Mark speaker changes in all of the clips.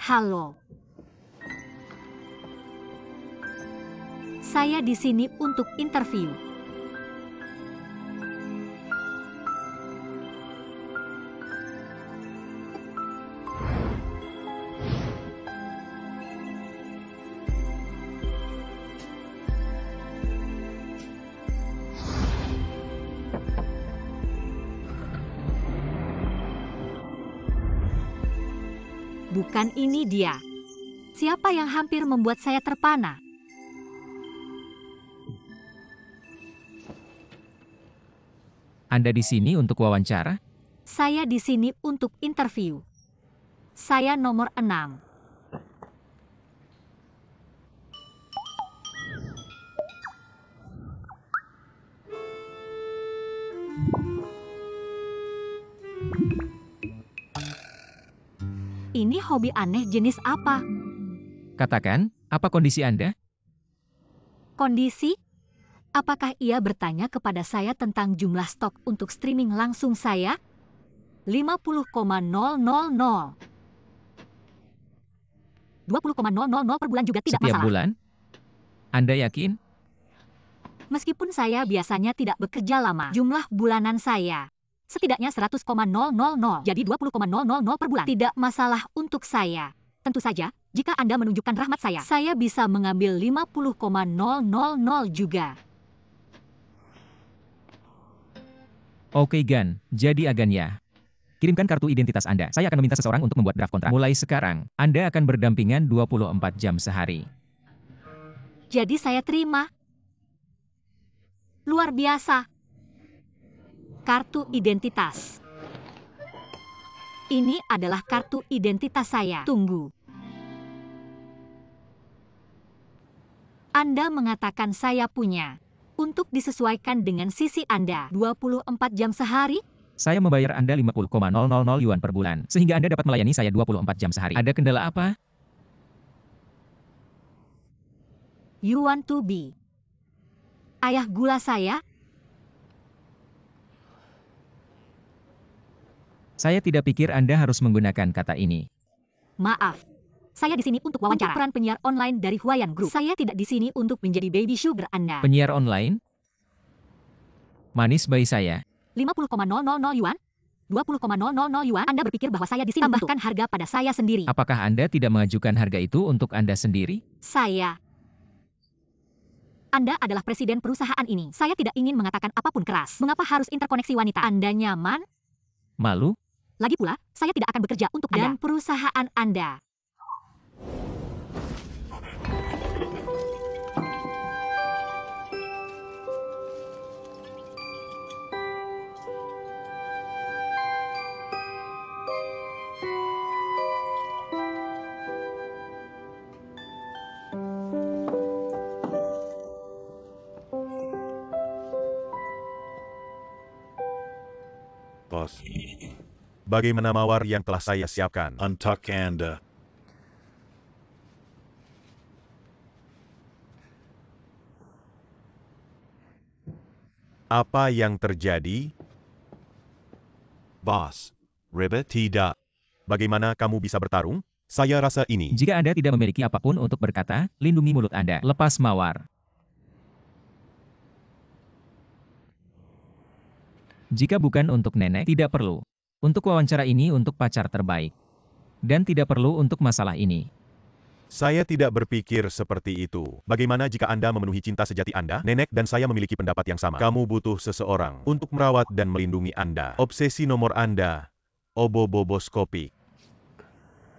Speaker 1: Halo. Saya di sini untuk interview. Bukan ini dia. Siapa yang hampir membuat saya terpana?
Speaker 2: Anda di sini untuk wawancara?
Speaker 1: Saya di sini untuk interview. Saya nomor 6. Ini hobi aneh jenis apa?
Speaker 2: Katakan, apa kondisi Anda?
Speaker 1: Kondisi? Apakah ia bertanya kepada saya tentang jumlah stok untuk streaming langsung saya? 50,000. 20,000 per bulan juga tidak
Speaker 2: Setiap
Speaker 1: masalah.
Speaker 2: bulan? Anda yakin?
Speaker 1: Meskipun saya biasanya tidak bekerja lama, jumlah bulanan saya setidaknya 100,000, jadi 20,000 per bulan. Tidak masalah untuk saya. Tentu saja, jika Anda menunjukkan rahmat saya bisa mengambil 50,000 juga.
Speaker 2: Oke Gan, jadi agan ya. Kirimkan kartu identitas Anda. Saya akan meminta seseorang untuk membuat draft kontrak. Mulai sekarang, Anda akan berdampingan 24 jam sehari.
Speaker 1: Jadi saya terima. Luar biasa. Kartu identitas. Ini adalah kartu identitas saya. Tunggu. Anda mengatakan saya punya. Untuk disesuaikan dengan sisi Anda, 24 jam sehari?
Speaker 2: Saya membayar Anda 50,000 yuan per bulan, sehingga Anda dapat melayani saya 24 jam sehari. Ada kendala apa?
Speaker 1: You want to be ayah gula saya?
Speaker 2: Saya tidak pikir Anda harus menggunakan kata ini.
Speaker 1: Maaf. Saya di sini untuk wawancara. Untuk peran penyiar online dari Huayan Group. Saya tidak di sini untuk menjadi baby sugar Anda.
Speaker 2: Penyiar online? Manis bayi saya.
Speaker 1: 50,000 yuan? 20,000 yuan? Anda berpikir bahwa saya di sini tambahkan harga pada saya sendiri.
Speaker 2: Apakah Anda tidak mengajukan harga itu untuk Anda sendiri?
Speaker 1: Anda adalah presiden perusahaan ini. Saya tidak ingin mengatakan apapun keras. Mengapa harus interkoneksi wanita? Anda nyaman?
Speaker 2: Malu?
Speaker 1: Lagi pula, saya tidak akan bekerja untuk Anda dan perusahaan Anda.
Speaker 3: Bos, bagaimana mawar yang telah saya siapkan?
Speaker 4: Untuk Anda.
Speaker 3: Apa yang terjadi?
Speaker 4: Boss. Ribbit.
Speaker 3: Tidak. Bagaimana kamu bisa bertarung? Saya rasa ini.
Speaker 2: Jika Anda tidak memiliki apapun untuk berkata, lindungi mulut Anda. Lepas mawar. Jika bukan untuk nenek, tidak perlu. Untuk wawancara ini untuk pacar terbaik. Dan tidak perlu untuk masalah ini.
Speaker 3: Saya tidak berpikir seperti itu. Bagaimana jika Anda memenuhi cinta sejati Anda? Nenek dan saya memiliki pendapat yang sama. Kamu butuh seseorang untuk merawat dan melindungi Anda. Obsesi nomor Anda, oboboboskopik.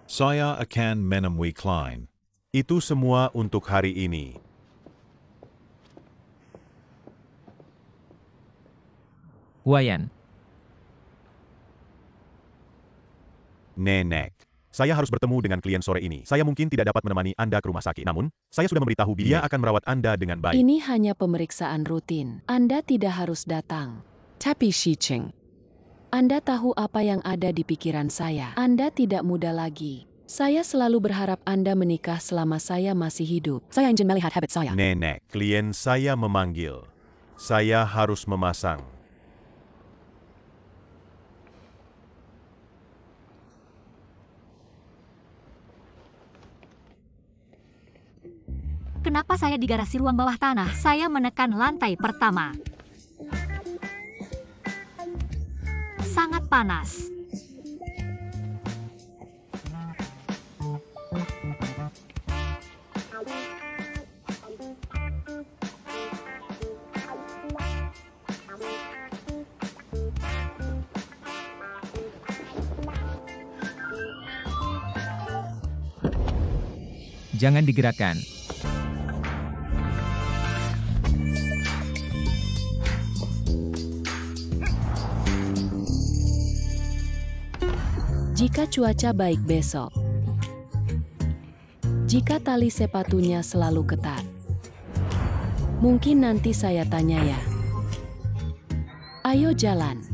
Speaker 4: Saya akan menemui Klein.
Speaker 3: Itu semua untuk hari ini.
Speaker 2: Huayan.
Speaker 3: Nenek. Saya harus bertemu dengan klien sore ini. Saya mungkin tidak dapat menemani Anda ke rumah sakit. Namun, saya sudah memberitahu dia akan merawat Anda dengan baik.
Speaker 5: Ini hanya pemeriksaan rutin. Anda tidak harus datang. Tapi Shicheng, Anda tahu apa yang ada di pikiran saya. Anda tidak muda lagi. Saya selalu berharap Anda menikah selama saya masih hidup. Saya ingin melihat habit saya.
Speaker 3: Nenek, klien saya memanggil. Saya harus memasang.
Speaker 1: Kenapa saya di garasi ruang bawah tanah? Saya menekan lantai pertama. Sangat panas.
Speaker 2: Jangan digerakkan.
Speaker 5: Jika cuaca baik besok. Jika tali sepatunya selalu ketat. Mungkin nanti saya tanya ya. Ayo jalan.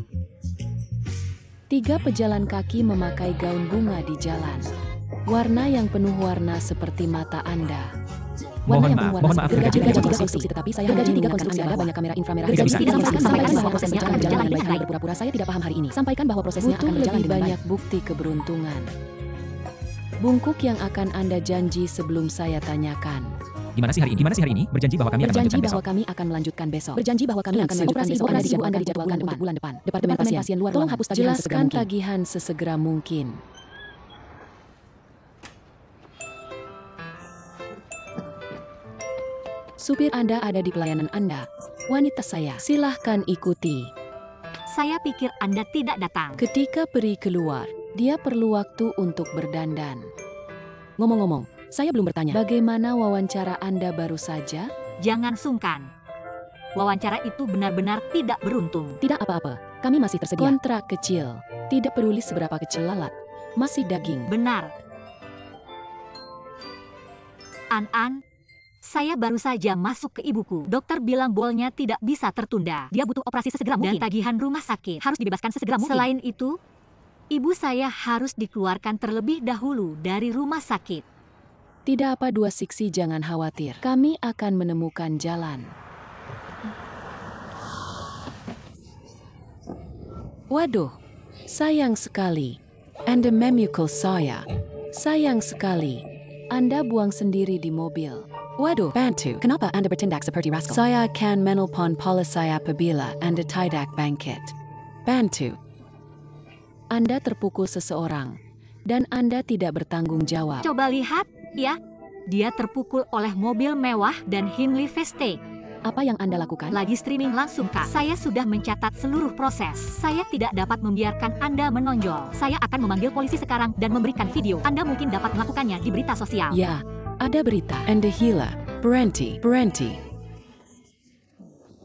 Speaker 5: 3 pejalan kaki memakai gaun bunga di jalan. Warna yang penuh warna seperti mata Anda.
Speaker 2: Mohon maaf,
Speaker 5: Gergaji
Speaker 2: gergaji
Speaker 5: konstruksi, tetapi saya hanya ingin konstruksi Anda banyak kamera inframerah.
Speaker 2: Tidak bisa.
Speaker 5: Sampaikan bahwa prosesnya akan berjalan dengan baik. Hanya berpura-pura saya tidak paham hari ini. Sampaikan bahwa prosesnya akan berjalan dengan banyak bukti keberuntungan. Bungkuk yang akan Anda janji sebelum saya tanyakan.
Speaker 2: Gimana sih hari ini? Berjanji bahwa kami akan
Speaker 5: Berjanji
Speaker 2: melanjutkan
Speaker 5: bahwa
Speaker 2: besok.
Speaker 5: kami akan melanjutkan besok. Berjanji bahwa kami akan melanjutkan besok. Operasi ibu Anda dijadwalkan untuk bulan depan. Departemen pasien luar ruangan. Tolong hapus tagihan sesegera mungkin. Jelaskan tagihan sesegera mungkin. Supir Anda ada di pelayanan Anda. Wanita saya, silahkan ikuti.
Speaker 1: Saya pikir Anda tidak datang.
Speaker 5: Ketika peri keluar, dia perlu waktu untuk berdandan. Ngomong-ngomong, saya belum bertanya. Bagaimana wawancara Anda baru saja?
Speaker 1: Jangan sungkan. Wawancara itu benar-benar tidak beruntung.
Speaker 5: Tidak apa-apa, kami masih tersedia. Kontrak kecil, tidak peduli seberapa kecil lalat, masih daging.
Speaker 1: Benar. An-an, saya baru saja masuk ke ibuku. Dokter bilang bolnya tidak bisa tertunda. Dia butuh operasi sesegera mungkin. Dan tagihan rumah sakit harus dibebaskan sesegera mungkin. Selain itu, ibu saya harus dikeluarkan terlebih dahulu dari rumah sakit.
Speaker 5: Tidak apa 2 siksi, jangan khawatir. Kami akan menemukan jalan. Waduh, sayang sekali. Anda memukul saya. Sayang sekali. Anda buang sendiri di mobil. Waduh, bantu. Kenapa Anda bertindak seperti rascal? Saya akan menelpon polisi apabila Anda tidak bangkit. Bantu. Anda terpukul seseorang, dan Anda tidak bertanggung jawab.
Speaker 1: Coba lihat, ya. Dia terpukul oleh mobil mewah dan Hindley Veste.
Speaker 5: Apa yang Anda lakukan?
Speaker 1: Lagi streaming langsung, Kak. Saya sudah mencatat seluruh proses. Saya tidak dapat membiarkan Anda menonjol. Saya akan memanggil polisi sekarang dan memberikan video. Anda mungkin dapat melakukannya di berita sosial.
Speaker 5: Ya, ada berita. Anda gila. Berhenti.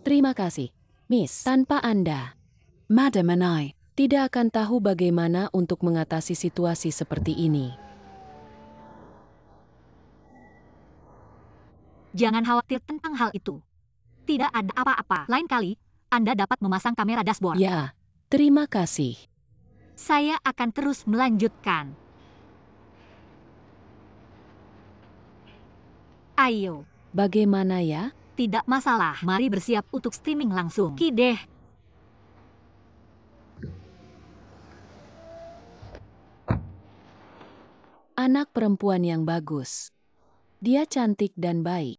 Speaker 5: Terima kasih, Miss. Tanpa Anda, Madam and I tidak akan tahu bagaimana untuk mengatasi situasi seperti ini.
Speaker 1: Jangan khawatir tentang hal itu. Tidak ada apa-apa. Lain kali, Anda dapat memasang kamera dashboard.
Speaker 5: Ya, terima kasih.
Speaker 1: Saya akan terus melanjutkan. Ayo.
Speaker 5: Bagaimana ya?
Speaker 1: Tidak masalah. Mari bersiap untuk streaming langsung. Kideh.
Speaker 5: Anak perempuan yang bagus. Dia cantik dan baik.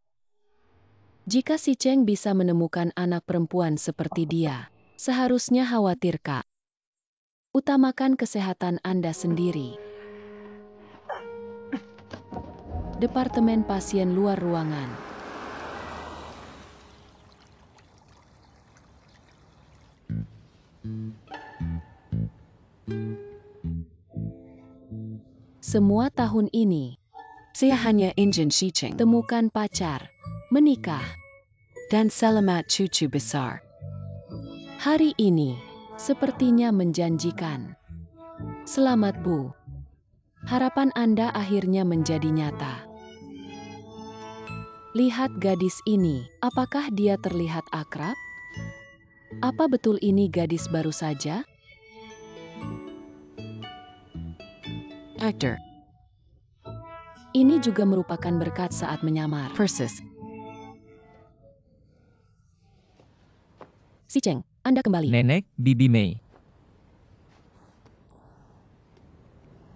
Speaker 5: Jika si Cheng bisa menemukan anak perempuan seperti dia, seharusnya khawatir, Kak. Utamakan kesehatan Anda sendiri. Departemen pasien luar ruangan. Semua tahun ini, saya hanya ingin si Cheng temukan pacar, menikah, dan selamat cucu besar. Hari ini, sepertinya menjanjikan. Selamat, Bu. Harapan Anda akhirnya menjadi nyata. Lihat gadis ini, apakah dia terlihat akrab? Apa betul ini gadis baru saja? Actor. Ini juga merupakan berkat saat menyamar. Persis. Si Cheng, Anda kembali.
Speaker 2: Nenek, Bibi Mei.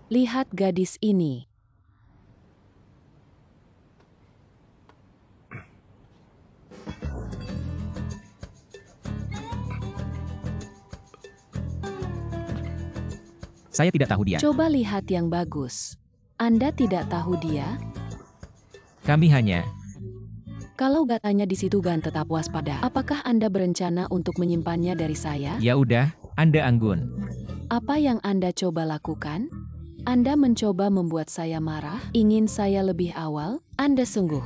Speaker 5: Lihat gadis ini.
Speaker 2: Saya tidak tahu dia.
Speaker 5: Coba lihat yang bagus. Anda tidak tahu dia?
Speaker 2: Kami hanya...
Speaker 5: Kalau gatanya di situ Gan tetap waspada. Apakah Anda berencana untuk menyimpannya dari saya?
Speaker 2: Ya udah, Anda anggun.
Speaker 5: Apa yang Anda coba lakukan? Anda mencoba membuat saya marah? Ingin saya lebih awal? Anda sungguh.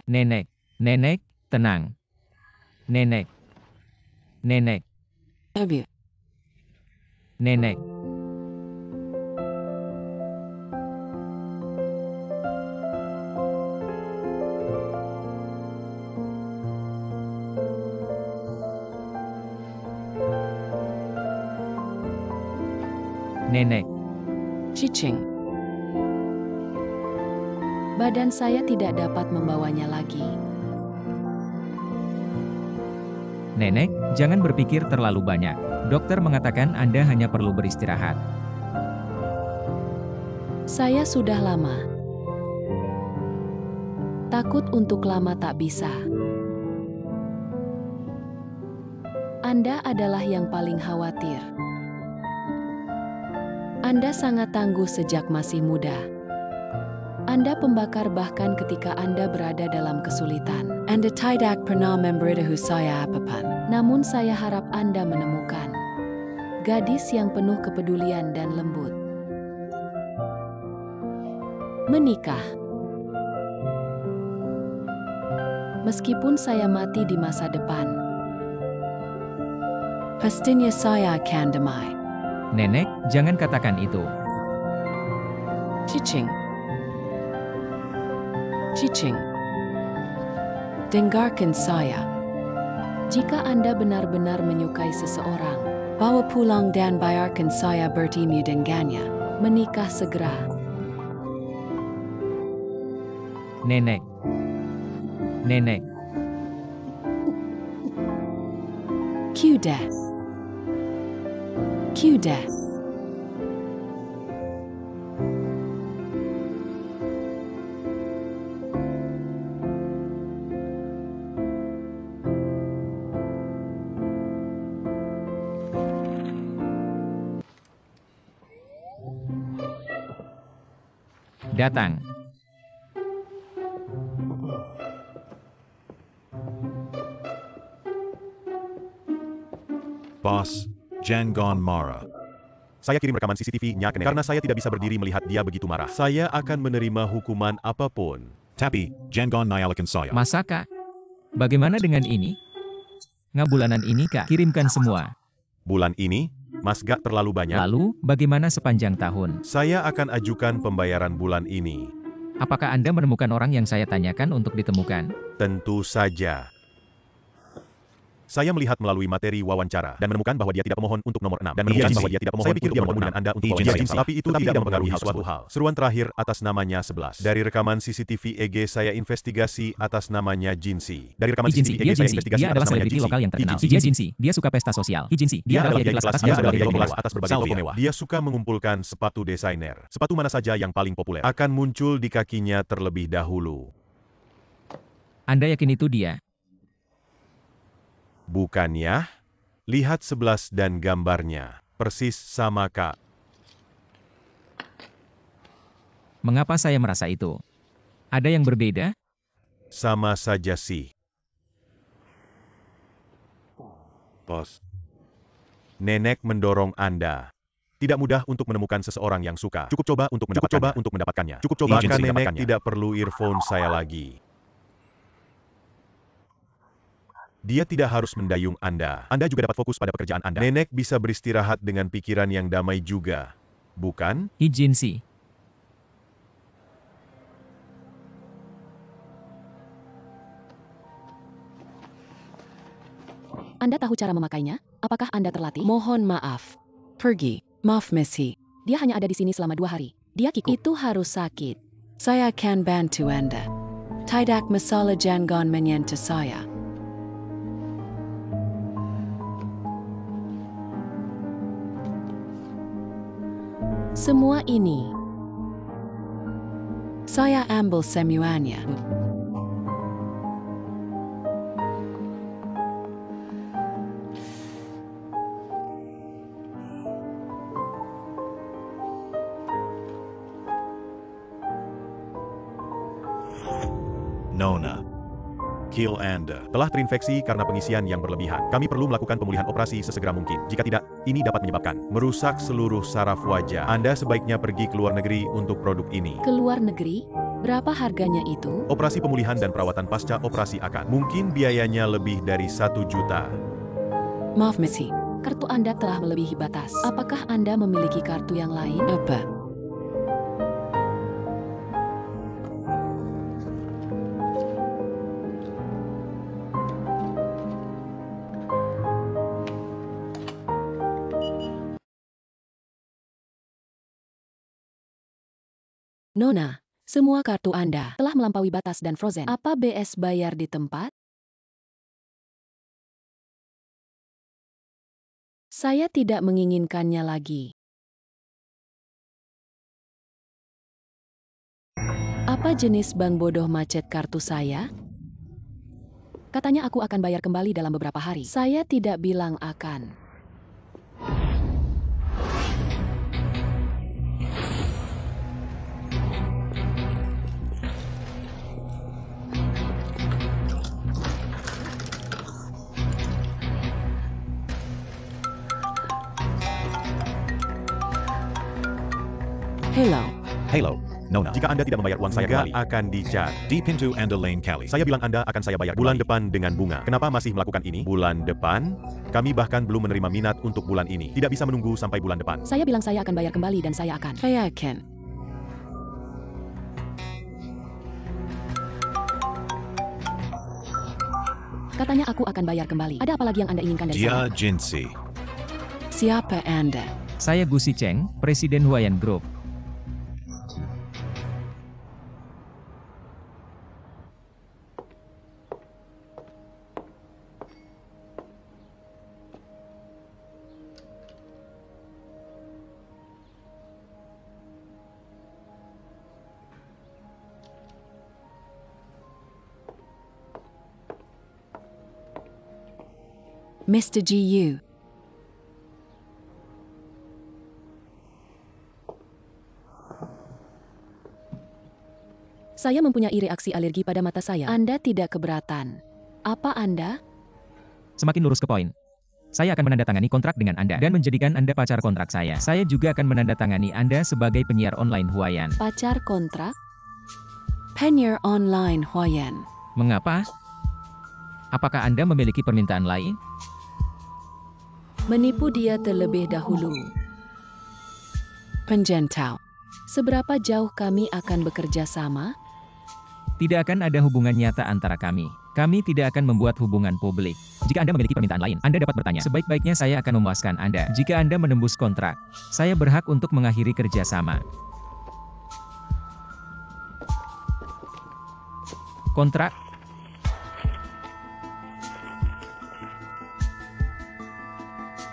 Speaker 2: Nenek, nenek, tenang. Nenek. Nenek. Nenek. Nenek.
Speaker 5: Cicing. Badan saya tidak dapat membawanya lagi.
Speaker 2: Nenek, jangan berpikir terlalu banyak. Dokter mengatakan Anda hanya perlu beristirahat.
Speaker 5: Saya sudah lama. Takut untuk lama tak bisa. Anda adalah yang paling khawatir. Anda sangat tangguh sejak masih muda. Anda pembakar bahkan ketika Anda berada dalam kesulitan. Anda tidak pernah memberitahu saya apapun. Namun saya harap Anda menemukan gadis yang penuh kepedulian dan lembut. Menikah. Meskipun saya mati di masa depan, pastinya saya akan damai.
Speaker 2: Nenek, jangan katakan itu.
Speaker 5: Cicing. Cicing. Dengarkan saya. Jika Anda benar-benar menyukai seseorang, bawa pulang dan bayarkan saya bertemu dengannya. Menikah segera.
Speaker 2: Nenek. Nenek.
Speaker 5: Kuda. Kuda.
Speaker 2: Datang.
Speaker 4: Boss, Jangon marah.
Speaker 3: Saya kirim rekaman CCTV-nya ke Nenek karena saya tidak bisa berdiri melihat dia begitu marah. Saya akan menerima hukuman apapun.
Speaker 4: Tapi, Jangon nyalakan saya.
Speaker 2: Masa Kak? Bagaimana dengan ini? Bulanan ini Kak, kirimkan semua.
Speaker 3: Bulan ini, Mas gak terlalu banyak.
Speaker 2: Lalu, bagaimana sepanjang tahun?
Speaker 3: Saya akan ajukan pembayaran bulan ini.
Speaker 2: Apakah Anda menemukan orang yang saya tanyakan untuk ditemukan?
Speaker 3: Tentu saja. Saya melihat melalui materi wawancara dan menemukan bahwa dia tidak pemohon untuk nomor 6 dan menemukan bahwa dia tidak pemohon untuk nomor 6 Anda untuk wawancara. Tapi itu tidak mempengaruhi suatu hal. Seruan terakhir atas namanya 11. Dari rekaman CCTV EG saya investigasi atas namanya Jinsi. Dari rekaman
Speaker 2: Jinsi,
Speaker 3: CCTV
Speaker 2: dia
Speaker 3: EG saya
Speaker 2: Jinsi,
Speaker 3: investigasi
Speaker 2: dia
Speaker 3: atas
Speaker 2: adalah
Speaker 3: namanya
Speaker 2: selebriti
Speaker 3: Jinsi.
Speaker 2: lokal yang terkenal.
Speaker 3: Jinsi.
Speaker 2: Dia Jinsi, dia suka pesta sosial. Jinsi, dia adalah penyanyi kelas atas, dia adalah penyanyi kelas atas berbagai toko mewah. Dia suka mengumpulkan sepatu desainer. Sepatu mana saja yang paling populer akan muncul di kakinya terlebih dahulu. Anda yakin itu dia?
Speaker 3: Bukannya? Lihat 11 dan gambarnya. Persis sama Kak.
Speaker 2: Mengapa saya merasa itu? Ada yang berbeda?
Speaker 3: Sama saja sih.
Speaker 4: Boss,
Speaker 3: Nenek mendorong Anda. Tidak mudah untuk menemukan seseorang yang suka. Cukup coba untuk mendapatkannya. Cukup coba
Speaker 4: Agency
Speaker 3: Nenek
Speaker 4: mendapatkannya.
Speaker 3: tidak perlu earphone saya lagi. Dia tidak harus mendayung Anda. Anda juga dapat fokus pada pekerjaan Anda. Nenek bisa beristirahat dengan pikiran yang damai juga. Bukan?
Speaker 2: Jinsi.
Speaker 5: Anda tahu cara memakainya? Apakah Anda terlatih? Mohon maaf. Pergi. Maaf, Messi. Dia hanya ada di sini selama 2 hari. Dia kikuk. Itu harus sakit. Saya akan bantu Anda. Tidak masalah, jangan menyentuh saya. Semua ini saya ambil semuanya.
Speaker 4: Nona. Kill Anda.
Speaker 2: Telah terinfeksi karena pengisian yang berlebihan. Kami perlu melakukan pemulihan operasi sesegera mungkin. Jika tidak, ini dapat menyebabkan merusak seluruh saraf wajah. Anda sebaiknya pergi ke luar negeri untuk produk ini.
Speaker 5: Keluar negeri? Berapa harganya itu?
Speaker 2: Operasi pemulihan dan perawatan pasca operasi akan mungkin biayanya lebih dari 1 juta.
Speaker 5: Maaf, Messi. Kartu Anda telah melebihi batas. Apakah Anda memiliki kartu yang lain? Apa? Nona, semua kartu Anda telah melampaui batas dan frozen. Apa BS bayar di tempat? Saya tidak menginginkannya lagi. Apa jenis bank bodoh macet kartu saya? Katanya aku akan bayar kembali dalam beberapa hari. Saya tidak bilang akan.
Speaker 4: Hello, Nona.
Speaker 2: Jika Anda tidak membayar uang saya kembali, akan dicat.
Speaker 4: Deep into Anda Lane Kali.
Speaker 2: Saya bilang Anda akan saya bayar bulan depan dengan bunga. Kenapa masih melakukan ini? Bulan depan? Kami bahkan belum menerima minat untuk bulan ini. Tidak bisa menunggu sampai bulan depan.
Speaker 5: Saya bilang saya akan bayar kembali dan saya akan. Saya akan. Katanya aku akan bayar kembali. Ada apa lagi yang Anda inginkan dari saya?
Speaker 4: Jia Jinsi.
Speaker 5: Siapa Anda?
Speaker 6: Saya Gu Sicheng, Presiden Huayan Group.
Speaker 5: Mr. Gu. Saya mempunyai reaksi alergi pada mata saya. Anda tidak keberatan. Apa Anda?
Speaker 6: Semakin lurus ke poin. Saya akan menandatangani kontrak dengan Anda dan menjadikan Anda pacar kontrak saya. Saya juga akan menandatangani Anda sebagai penyiar online Huayan.
Speaker 5: Pacar kontrak? Penyiar online Huayan.
Speaker 6: Mengapa? Apakah Anda memiliki permintaan lain?
Speaker 5: Menipu dia terlebih dahulu. Penjantau. Seberapa jauh kami akan bekerja sama?
Speaker 6: Tidak akan ada hubungan nyata antara kami. Kami tidak akan membuat hubungan publik. Jika Anda memiliki permintaan lain, Anda dapat bertanya. Sebaik-baiknya saya akan memuaskan Anda. Jika Anda menembus kontrak, saya berhak untuk mengakhiri kerjasama. Kontrak?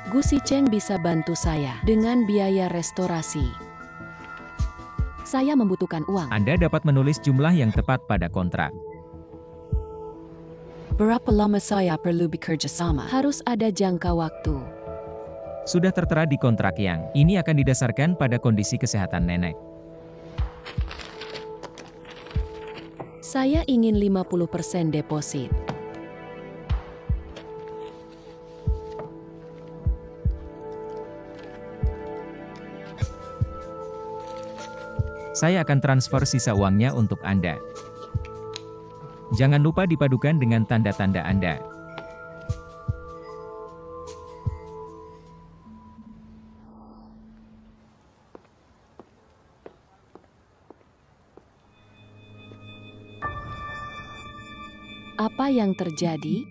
Speaker 5: Gu Sicheng bisa bantu saya dengan biaya restorasi. Saya membutuhkan uang.
Speaker 6: Anda dapat menulis jumlah yang tepat pada kontrak.
Speaker 5: Berapa lama saya perlu bekerja sama? Harus ada jangka waktu.
Speaker 6: Sudah tertera di kontrak yang ini akan didasarkan pada kondisi kesehatan nenek.
Speaker 5: Saya ingin 50% deposit.
Speaker 6: Saya akan transfer sisa uangnya untuk Anda. Jangan lupa dipadukan dengan tanda-tanda Anda.
Speaker 5: Apa yang terjadi?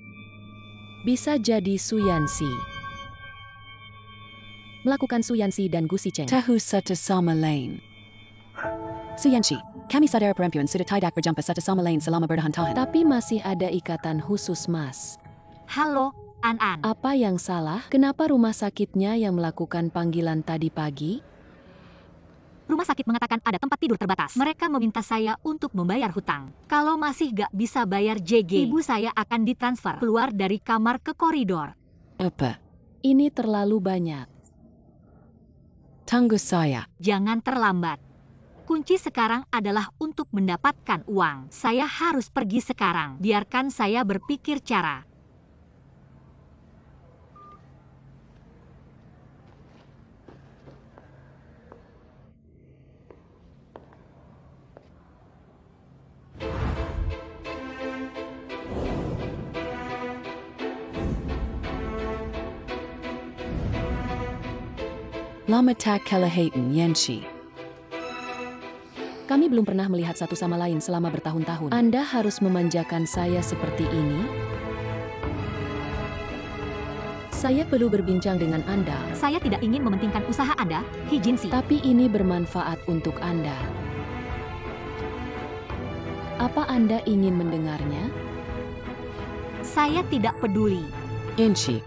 Speaker 5: Bisa jadi Suyansi. Melakukan Suyansi dan Gu Sicheng. Tahu satu sama lain. Suyansi, kami sadar perempuan sudah tidak berjumpa satu sama lain selama bertahun-tahun. Tapi masih ada ikatan khusus, Mas.
Speaker 1: Halo, An-An.
Speaker 5: Apa yang salah? Kenapa rumah sakitnya yang melakukan panggilan tadi pagi?
Speaker 1: Rumah sakit mengatakan ada tempat tidur terbatas. Mereka meminta saya untuk membayar hutang. Kalau masih gak bisa bayar JG, ibu saya akan ditransfer keluar dari kamar ke koridor.
Speaker 5: Apa? Ini terlalu banyak. Tunggu saya.
Speaker 1: Jangan terlambat. Kunci sekarang adalah untuk mendapatkan uang. Saya harus pergi sekarang. Biarkan saya berpikir cara.
Speaker 5: Lamatak Kelahatan Yenshi. Kami belum pernah melihat satu sama lain selama bertahun-tahun. Anda harus memanjakan saya seperti ini? Saya perlu berbincang dengan Anda.
Speaker 1: Saya tidak ingin mementingkan usaha Anda, Hijinsi.
Speaker 5: Tapi ini bermanfaat untuk Anda. Apa Anda ingin mendengarnya?
Speaker 1: Saya tidak peduli.
Speaker 5: Yenshi.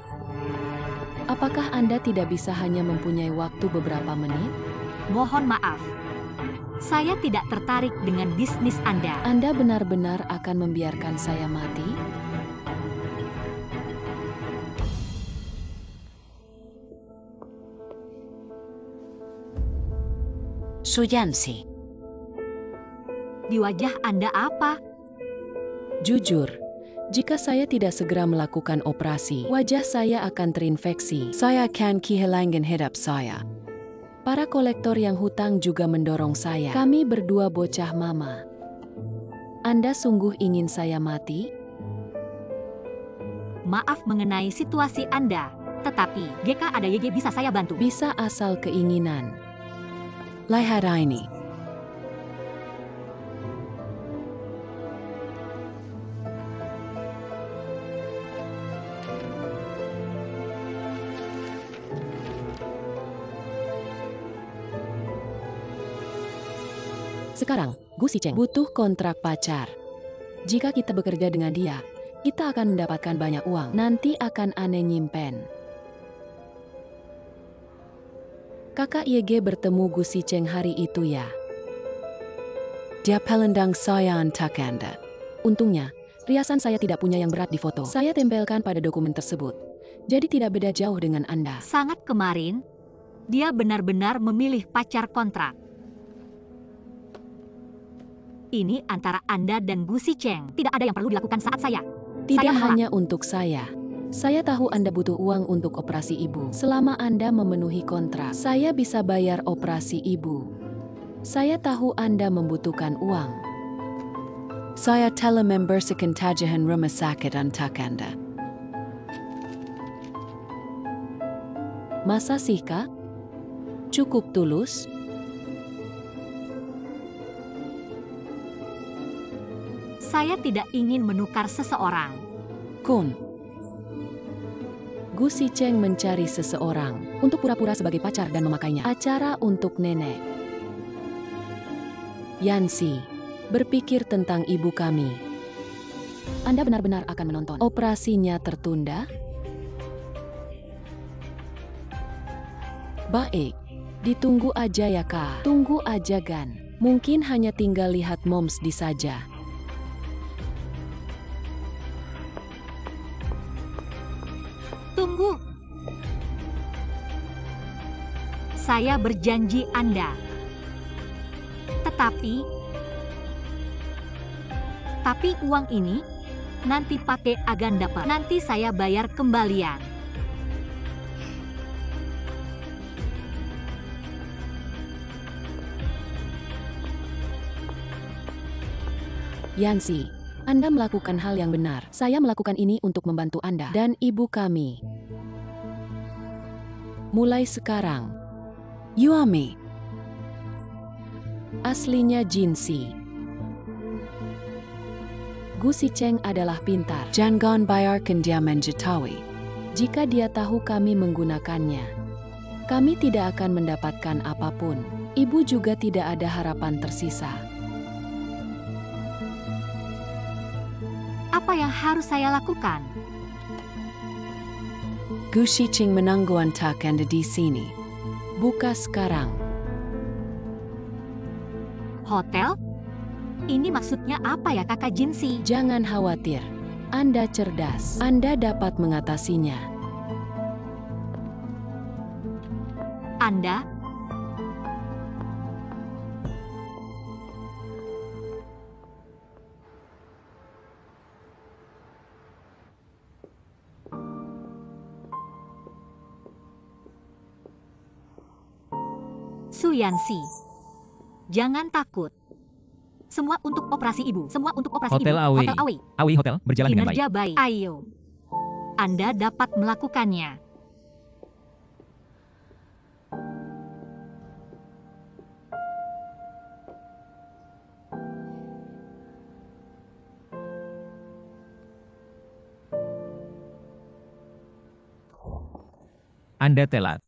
Speaker 5: Apakah Anda tidak bisa hanya mempunyai waktu beberapa menit?
Speaker 1: Mohon maaf. Saya tidak tertarik dengan bisnis Anda.
Speaker 5: Anda benar-benar akan membiarkan saya mati?
Speaker 7: Suyansi.
Speaker 1: Di wajah Anda apa?
Speaker 5: Jujur, jika saya tidak segera melakukan operasi, wajah saya akan terinfeksi. Saya akan kehilangan hidup saya. Para kolektor yang hutang juga mendorong saya. Kami berdua bocah mama. Anda sungguh ingin saya mati?
Speaker 1: Maaf mengenai situasi Anda, tetapi GK ada YG bisa saya bantu.
Speaker 5: Bisa asal keinginan. Lihat ini. Sekarang, Gu Sicheng butuh kontrak pacar. Jika kita bekerja dengan dia, kita akan mendapatkan banyak uang. Nanti akan aneh nyimpen. Kakak YG bertemu Gu Sicheng hari itu ya. Dia pelendang saya untuk Anda. Untungnya, riasan saya tidak punya yang berat di foto. Saya tempelkan pada dokumen tersebut. Jadi tidak beda jauh dengan Anda.
Speaker 1: Sangat kemarin, dia benar-benar memilih pacar kontrak. Ini antara Anda dan Gu Sicheng. Tidak ada yang perlu dilakukan saat saya.
Speaker 5: Tidak
Speaker 1: Saya menolak.
Speaker 5: hanya untuk saya. Saya tahu Anda butuh uang untuk operasi ibu. Selama Anda memenuhi kontrak, saya bisa bayar operasi ibu. Saya tahu Anda membutuhkan uang. Saya telah membersihkan tagihan rumah sakit untuk Anda. Masa sih, Kak? Cukup tulus?
Speaker 1: Saya tidak ingin menukar seseorang.
Speaker 5: Kun. Gu Sicheng mencari seseorang untuk pura-pura sebagai pacar dan memakainya. Acara untuk nenek. Yansi, berpikir tentang ibu kami. Anda benar-benar akan menonton. Operasinya tertunda? Baik, ditunggu aja ya Kak. Tunggu aja Gan. Mungkin hanya tinggal lihat moms di saja.
Speaker 1: Tunggu. Saya berjanji Anda. Tapi uang ini nanti pakai agan dapat. Nanti saya bayar kembalian.
Speaker 5: Yansi, Anda melakukan hal yang benar. Saya melakukan ini untuk membantu Anda dan ibu kami. Mulai sekarang, Yuami. Aslinya Jinsi. Gu Sicheng adalah pintar. Jangan biarkan dia menjetawi. Jika dia tahu kami menggunakannya, kami tidak akan mendapatkan apapun. Ibu juga tidak ada harapan tersisa.
Speaker 1: Apa yang harus saya lakukan?
Speaker 5: Gu Sicheng menunggu untuk Anda di sini. Buka sekarang.
Speaker 1: Hotel? Ini maksudnya apa ya Kakak Jinsi?
Speaker 5: Jangan khawatir. Anda cerdas. Anda dapat mengatasinya.
Speaker 1: Suyansi. Jangan takut. Semua untuk operasi ibu. Semua untuk operasi
Speaker 6: Hotel
Speaker 1: ibu.
Speaker 6: Aoi.
Speaker 1: Hotel Aoi.
Speaker 6: Aoi Hotel berjalan dengan baik.
Speaker 1: Kinerja baik. Ayo. Anda dapat melakukannya.
Speaker 6: Anda telat.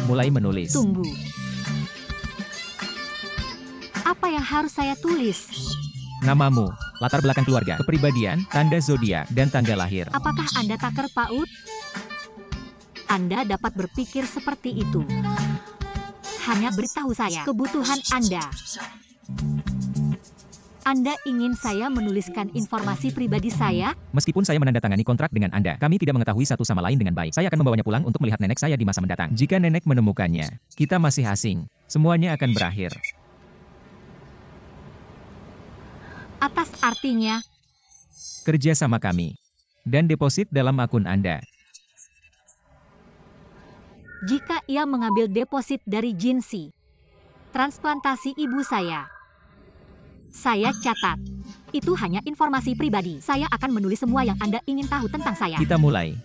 Speaker 6: Mulai menulis.
Speaker 1: Tunggu. Apa yang harus saya tulis?
Speaker 6: Namamu, latar belakang keluarga, kepribadian, tanda zodiak, dan tanggal lahir.
Speaker 1: Apakah Anda taker PAUD? Anda dapat berpikir seperti itu. Hanya beritahu saya kebutuhan Anda. Anda ingin saya menuliskan informasi pribadi saya?
Speaker 6: Meskipun saya menandatangani kontrak dengan Anda, kami tidak mengetahui satu sama lain dengan baik. Saya akan membawanya pulang untuk melihat nenek saya di masa mendatang. Jika nenek menemukannya, kita masih asing. Semuanya akan berakhir.
Speaker 1: Atas artinya,
Speaker 6: Kerja sama kami. Dan deposit dalam akun Anda.
Speaker 1: jika ia mengambil deposit dari Jinsi, transplantasi ibu saya catat. Itu hanya informasi pribadi. Saya akan menulis semua yang Anda ingin tahu tentang saya.
Speaker 6: Kita mulai.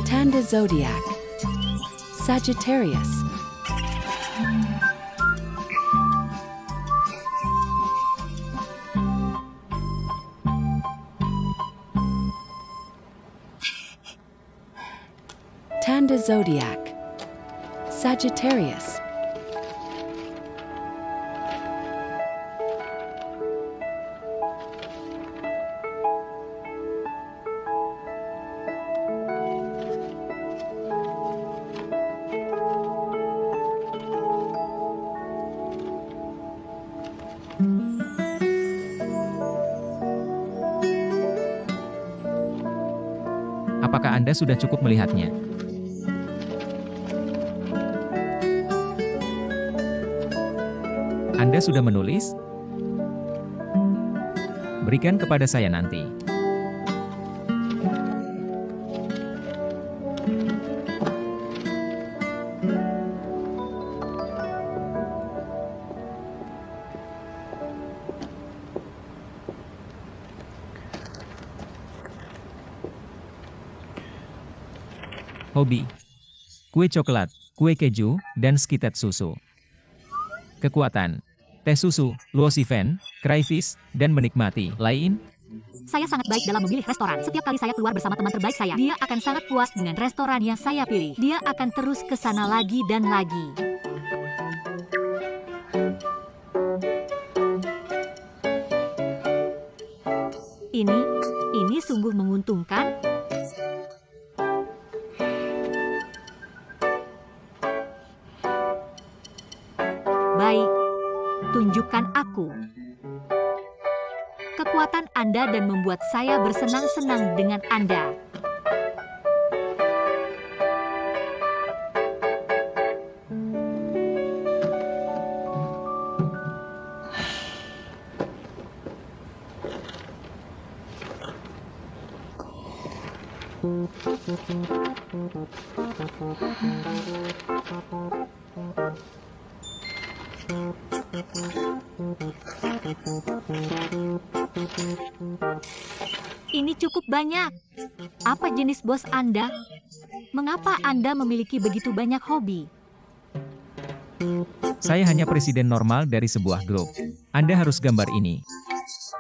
Speaker 5: Tanda zodiak. Sagittarius. Tanda zodiak. Sagittarius.
Speaker 6: Apakah Anda sudah cukup melihatnya? Anda sudah menulis? Berikan kepada saya nanti. Hobi: kue coklat, kue keju, dan skitet susu. Kekuatan: teh susu, luosifen, crayfish, dan menikmati. Lain?
Speaker 1: Saya sangat baik dalam memilih restoran. Setiap kali saya keluar bersama teman terbaik saya, dia akan sangat puas dengan restoran yang saya pilih. Dia akan terus ke sana lagi dan lagi. Ini sungguh menguntungkan. Baik, tunjukkan aku kekuatan Anda dan membuat saya bersenang-senang dengan Anda. Ini cukup banyak. Apa jenis bos Anda? Mengapa Anda memiliki begitu banyak hobi?
Speaker 6: Saya hanya presiden normal dari sebuah grup. Anda harus gambar ini.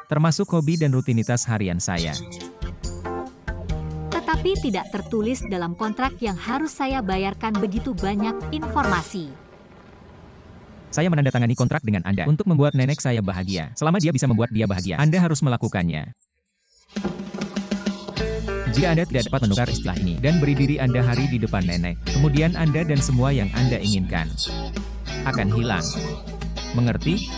Speaker 6: Termasuk hobi dan rutinitas harian saya.
Speaker 1: Tetapi tidak tertulis dalam kontrak yang harus saya bayarkan begitu banyak informasi.
Speaker 6: Saya menandatangani kontrak dengan Anda untuk membuat nenek saya bahagia. Selama dia bisa membuat dia bahagia, Anda harus melakukannya. Jika Anda tidak dapat menukar istilah ini dan beri diri Anda hari di depan nenek, kemudian Anda dan semua yang Anda inginkan akan hilang. Mengerti?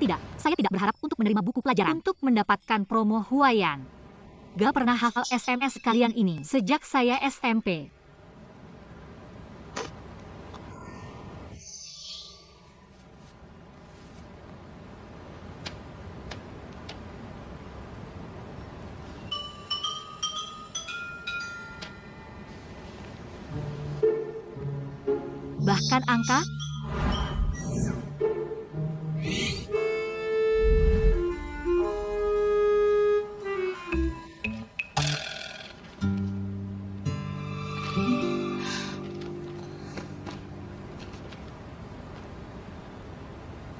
Speaker 1: Tidak, saya tidak berharap untuk menerima buku pelajaran. Untuk mendapatkan promo Huayan. Gak pernah hafal SMS kalian ini sejak saya SMP. Bahkan angka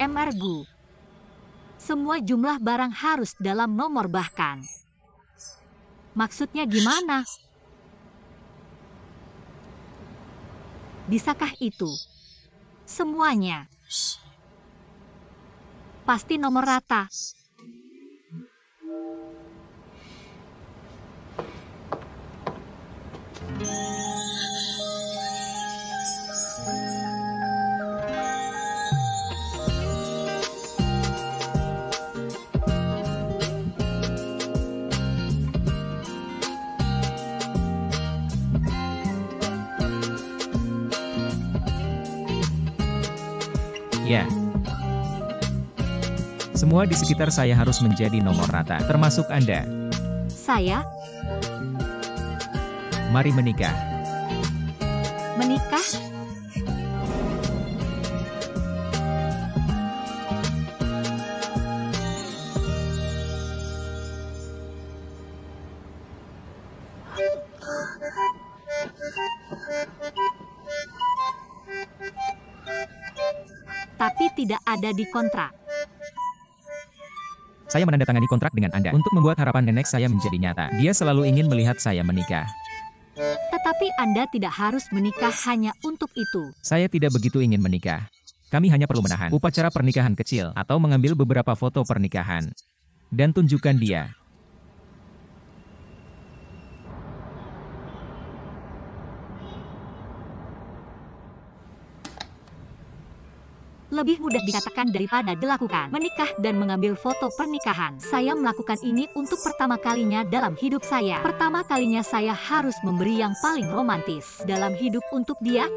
Speaker 1: MRGU. Semua jumlah barang harus dalam nomor bahkan. Maksudnya gimana? Bisakah itu? Semuanya. Pasti nomor rata.
Speaker 6: Ya. Semua di sekitar saya harus menjadi nomor rata, termasuk Anda.
Speaker 1: Saya
Speaker 6: Mari menikah.
Speaker 1: menikah? Tapi tidak ada di kontrak.
Speaker 6: Saya menandatangani kontrak dengan Anda untuk membuat harapan nenek saya menjadi nyata. Dia selalu ingin melihat saya menikah.
Speaker 1: Tetapi Anda tidak harus menikah hanya untuk itu.
Speaker 6: Saya tidak begitu ingin menikah. Kami hanya perlu menahan upacara pernikahan kecil atau mengambil beberapa foto pernikahan. Dan tunjukkan dia.
Speaker 1: Lebih mudah dikatakan daripada dilakukan. Menikah dan mengambil foto pernikahan. Saya melakukan ini untuk pertama kalinya dalam hidup saya. Pertama kalinya saya harus memberi yang paling romantis dalam hidup untuk dia.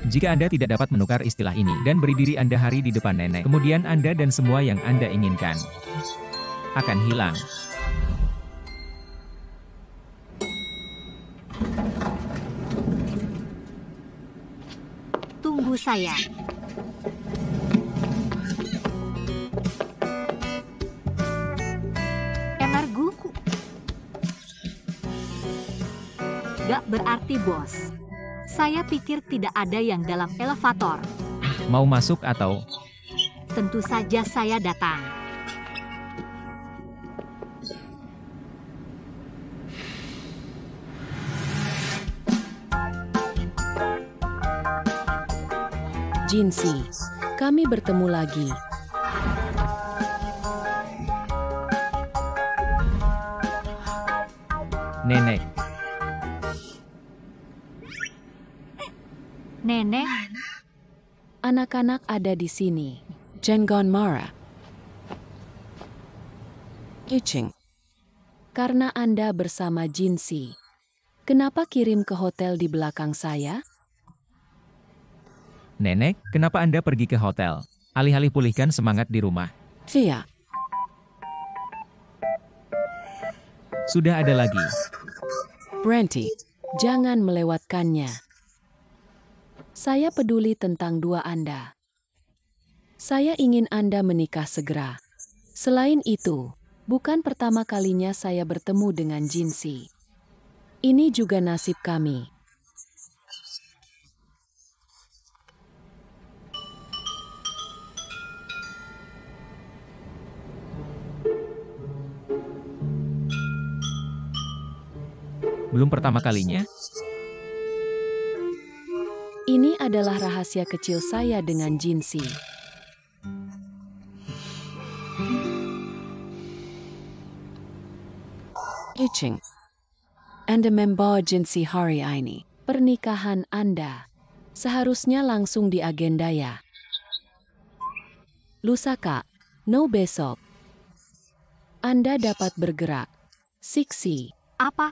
Speaker 6: Jika Anda tidak dapat menukar istilah ini dan beri diri Anda hari di depan nenek, kemudian Anda dan semua yang Anda inginkan akan hilang.
Speaker 1: Tunggu saya. MRGU. Gak berarti bos. Saya pikir tidak ada yang dalam elevator.
Speaker 6: Mau masuk atau?
Speaker 1: Tentu saja saya datang.
Speaker 5: Jinsi, kami bertemu lagi.
Speaker 6: Nenek.
Speaker 1: Nenek,
Speaker 5: Anak-anak ada di sini. Jenggon marah. Iching. Karena Anda bersama Jinsi. Kenapa kirim ke hotel di belakang saya?
Speaker 6: Nenek, kenapa Anda pergi ke hotel? Alih-alih pulihkan semangat di rumah.
Speaker 5: Via.
Speaker 6: Sudah ada lagi.
Speaker 5: Branty, jangan melewatkannya. Saya peduli tentang dua Anda. Saya ingin Anda menikah segera. Selain itu, bukan pertama kalinya saya bertemu dengan Jinsi. Ini juga nasib kami.
Speaker 6: Belum pertama kalinya?
Speaker 5: Ini adalah rahasia kecil saya dengan Jinsi. Iching, Anda membawa jinsi hari ini. Pernikahan Anda seharusnya langsung di agenda ya. Lusa Kak, no besok. Anda dapat bergerak. Siksi.
Speaker 1: Apa?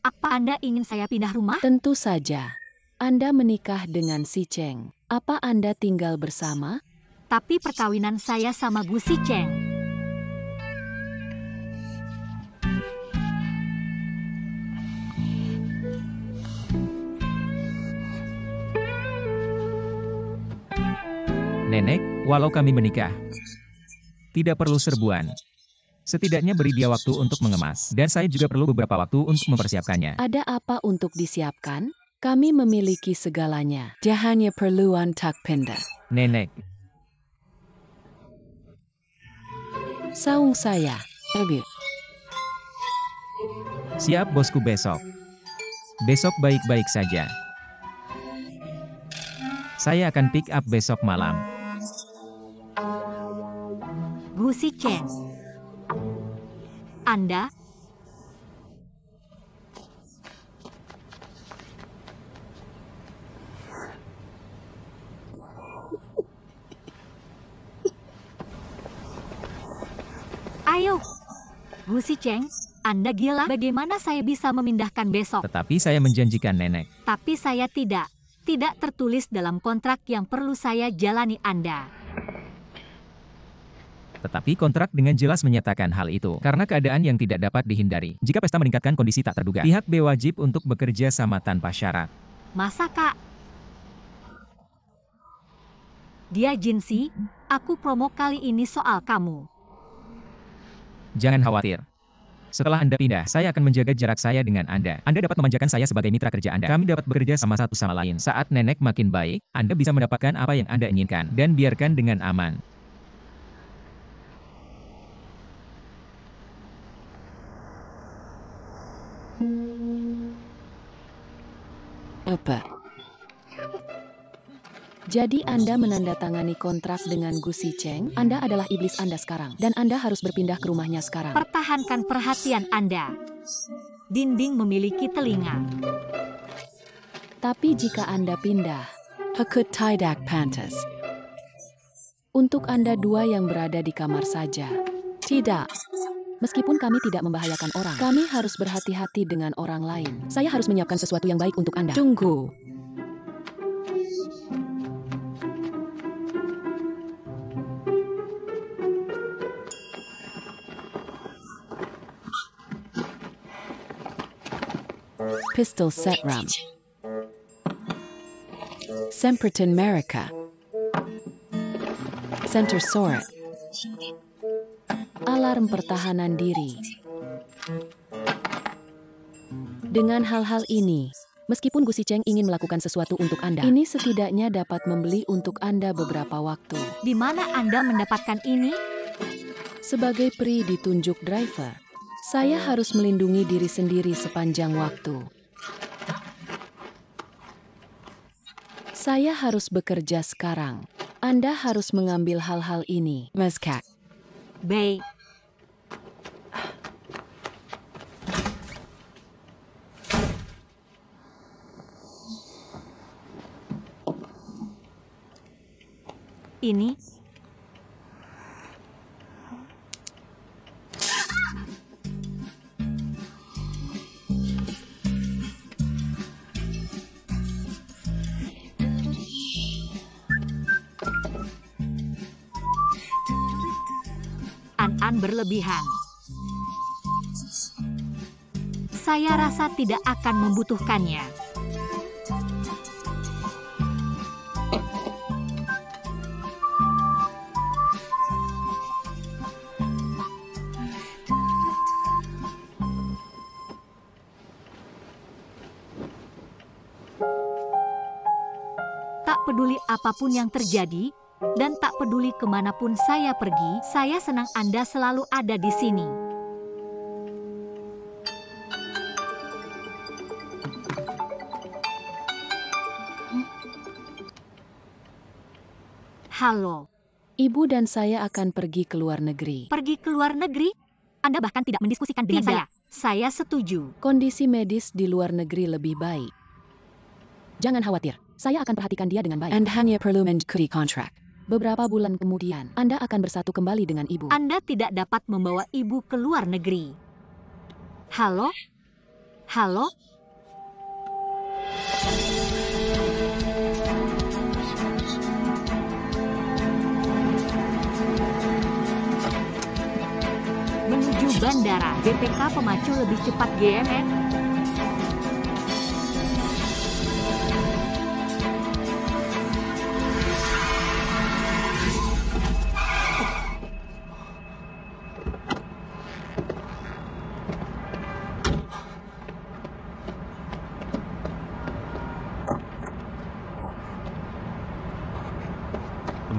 Speaker 1: Apa Anda ingin saya pindah rumah?
Speaker 5: Tentu saja. Anda menikah dengan si Cheng. Apa Anda tinggal bersama?
Speaker 1: Tapi perkawinan saya sama Gu Si Cheng.
Speaker 6: Nenek, walau kami menikah, tidak perlu serbuan. Setidaknya beri dia waktu untuk mengemas, dan saya juga perlu beberapa waktu untuk mempersiapkannya.
Speaker 5: Ada apa untuk disiapkan? Kami memiliki segalanya. Dia hanya perlu antak pindah.
Speaker 6: Nenek,
Speaker 5: Saung saya. Ebi.
Speaker 6: siap bosku besok. Besok baik-baik saja. Saya akan pick up besok malam.
Speaker 1: Gu Si Cheng. Anda? Ayo. Gu Si Cheng, Anda gila. Bagaimana saya bisa memindahkan besok?
Speaker 6: Tetapi saya menjanjikan nenek.
Speaker 1: Tapi saya tidak. Tidak tertulis dalam kontrak yang perlu saya jalani Anda.
Speaker 6: Tetapi kontrak dengan jelas menyatakan hal itu, karena keadaan yang tidak dapat dihindari. Jika pesta meningkatkan kondisi tak terduga, pihak B wajib untuk bekerja sama tanpa syarat.
Speaker 1: Masa Kak? Dia jinsi, aku promo kali ini soal kamu.
Speaker 6: Jangan khawatir. Setelah Anda pindah, saya akan menjaga jarak saya dengan Anda. Anda dapat memanjakan saya sebagai mitra kerja Anda. Kami dapat bekerja sama satu sama lain. Saat nenek makin baik, Anda bisa mendapatkan apa yang Anda inginkan. Dan biarkan dengan aman.
Speaker 5: Apa? Jadi Anda menandatangani kontrak dengan Gu Si Cheng? Anda adalah iblis Anda sekarang. Dan Anda harus berpindah ke rumahnya sekarang.
Speaker 1: Pertahankan perhatian Anda. Dinding memiliki telinga.
Speaker 5: Tapi jika Anda pindah, Hakut tidak pantas. Untuk Anda dua yang berada di kamar saja. Tidak. Meskipun kami tidak membahayakan orang, kami harus berhati-hati dengan orang lain. Saya harus menyiapkan sesuatu yang baik untuk Anda. Tunggu. Pistol set ram. Semperton America. Center Soret. Alarm pertahanan diri. Dengan hal-hal ini, meskipun Gu Si Cheng ingin melakukan sesuatu untuk Anda, ini setidaknya dapat membeli untuk Anda beberapa waktu.
Speaker 1: Di mana Anda mendapatkan ini?
Speaker 5: Sebagai peri ditunjuk driver, saya harus melindungi diri sendiri sepanjang waktu. Saya harus bekerja sekarang. Anda harus mengambil hal-hal ini, Mas Kak.
Speaker 1: Baik. Ini. An berlebihan. Saya rasa tidak akan membutuhkannya. Tak peduli apapun yang terjadi, dan tak peduli kemanapun saya pergi, saya senang Anda selalu ada di sini. Halo.
Speaker 5: Ibu dan saya akan pergi ke luar negeri.
Speaker 1: Pergi ke luar negeri? Anda bahkan tidak mendiskusikan dengan saya. Saya setuju.
Speaker 5: Kondisi medis di luar negeri lebih baik. Jangan khawatir, saya akan perhatikan dia dengan baik.
Speaker 7: And hanya perlu mengikuti kontrak.
Speaker 5: Beberapa bulan kemudian, Anda akan bersatu kembali dengan ibu.
Speaker 1: Anda tidak dapat membawa ibu ke luar negeri. Halo? Halo? Menuju bandara, BPK pemacu lebih cepat GMX.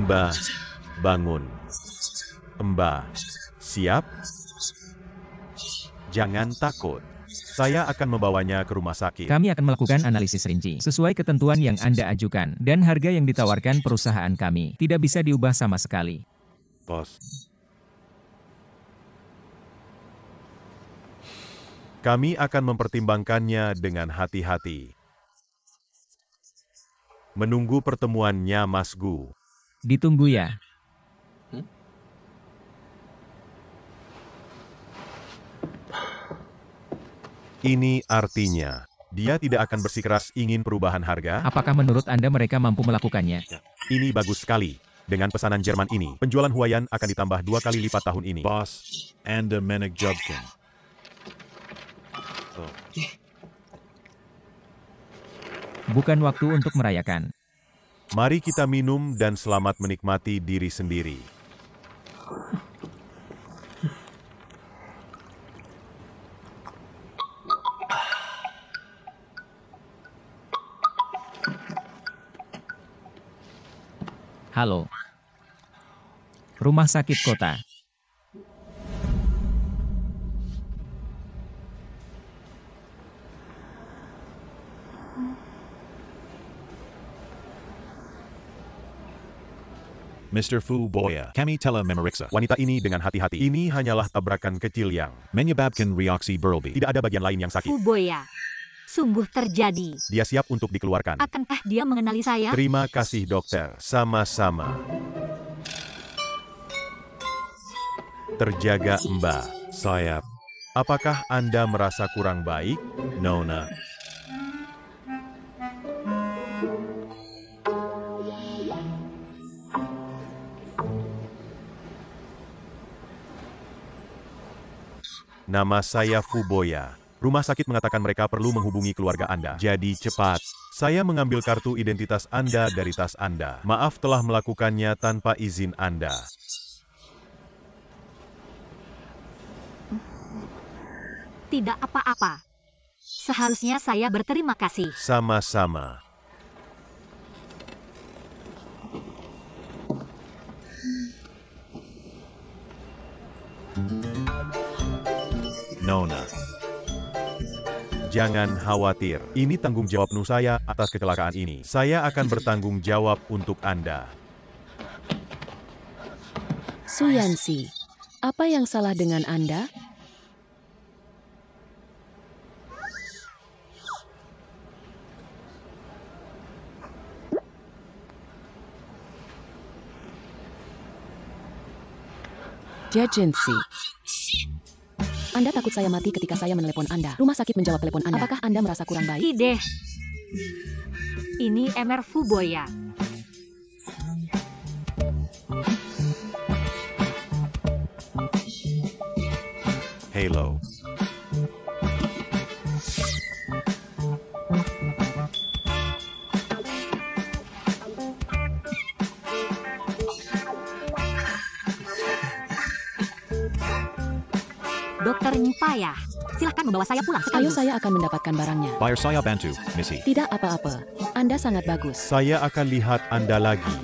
Speaker 2: Mbah, bangun. Mbah, siap? Jangan takut. Saya akan membawanya ke rumah sakit.
Speaker 6: Kami akan melakukan analisis rinci sesuai ketentuan yang Anda ajukan dan harga yang ditawarkan perusahaan kami tidak bisa diubah sama sekali.
Speaker 2: Bos. Kami akan mempertimbangkannya dengan hati-hati. Menunggu pertemuannya, Mas Gu.
Speaker 6: Ditunggu ya.
Speaker 2: Ini artinya, dia tidak akan bersikeras ingin perubahan harga.
Speaker 6: Apakah menurut Anda mereka mampu melakukannya?
Speaker 2: Ini bagus sekali. Dengan pesanan Jerman ini, penjualan Huayan akan ditambah 2 kali lipat tahun ini.
Speaker 4: Boss, Anda menakjubkan.
Speaker 6: Bukan waktu untuk merayakan.
Speaker 2: Mari kita minum dan selamat menikmati diri sendiri.
Speaker 6: Halo. Rumah sakit kota.
Speaker 4: Mr. Fu Boya, kami telah memeriksa.
Speaker 2: Wanita ini dengan hati-hati. Ini hanyalah tabrakan kecil yang
Speaker 4: Menyebabkan reaksi berlebih.
Speaker 2: tidak ada bagian lain yang sakit.
Speaker 1: Fuboya. Sungguh terjadi.
Speaker 2: Dia siap untuk dikeluarkan.
Speaker 1: Akankah dia mengenali saya?
Speaker 2: Terima kasih, dokter. Sama-sama. Terjaga, Mbak.
Speaker 4: Saya,
Speaker 2: Apakah Anda merasa kurang baik?
Speaker 4: Nona.
Speaker 2: Nama saya Fuboya. Rumah sakit mengatakan mereka perlu menghubungi keluarga Anda. Jadi cepat. Saya mengambil kartu identitas Anda dari tas Anda. Maaf telah melakukannya tanpa izin Anda.
Speaker 1: Tidak apa-apa. Seharusnya saya berterima kasih.
Speaker 2: Sama-sama.
Speaker 4: Nona.
Speaker 2: Jangan khawatir. Ini tanggung jawab saya atas kecelakaan ini. Saya akan bertanggung jawab untuk Anda.
Speaker 5: Suyansi, apa yang salah dengan Anda? Jajensi. Anda takut saya mati ketika saya menelepon Anda. Rumah sakit menjawab telepon Anda. Apakah Anda merasa kurang baik?
Speaker 1: Tidak. Ini Emer Fuboya.
Speaker 2: Halo.
Speaker 1: Dokter Nyipaya. Silahkan membawa saya pulang
Speaker 5: Ayo,
Speaker 1: sekaligus.
Speaker 5: saya akan mendapatkan barangnya.
Speaker 4: Bayar saya bantu, Missy.
Speaker 5: Tidak apa-apa. Anda sangat bagus.
Speaker 2: Saya akan lihat Anda lagi.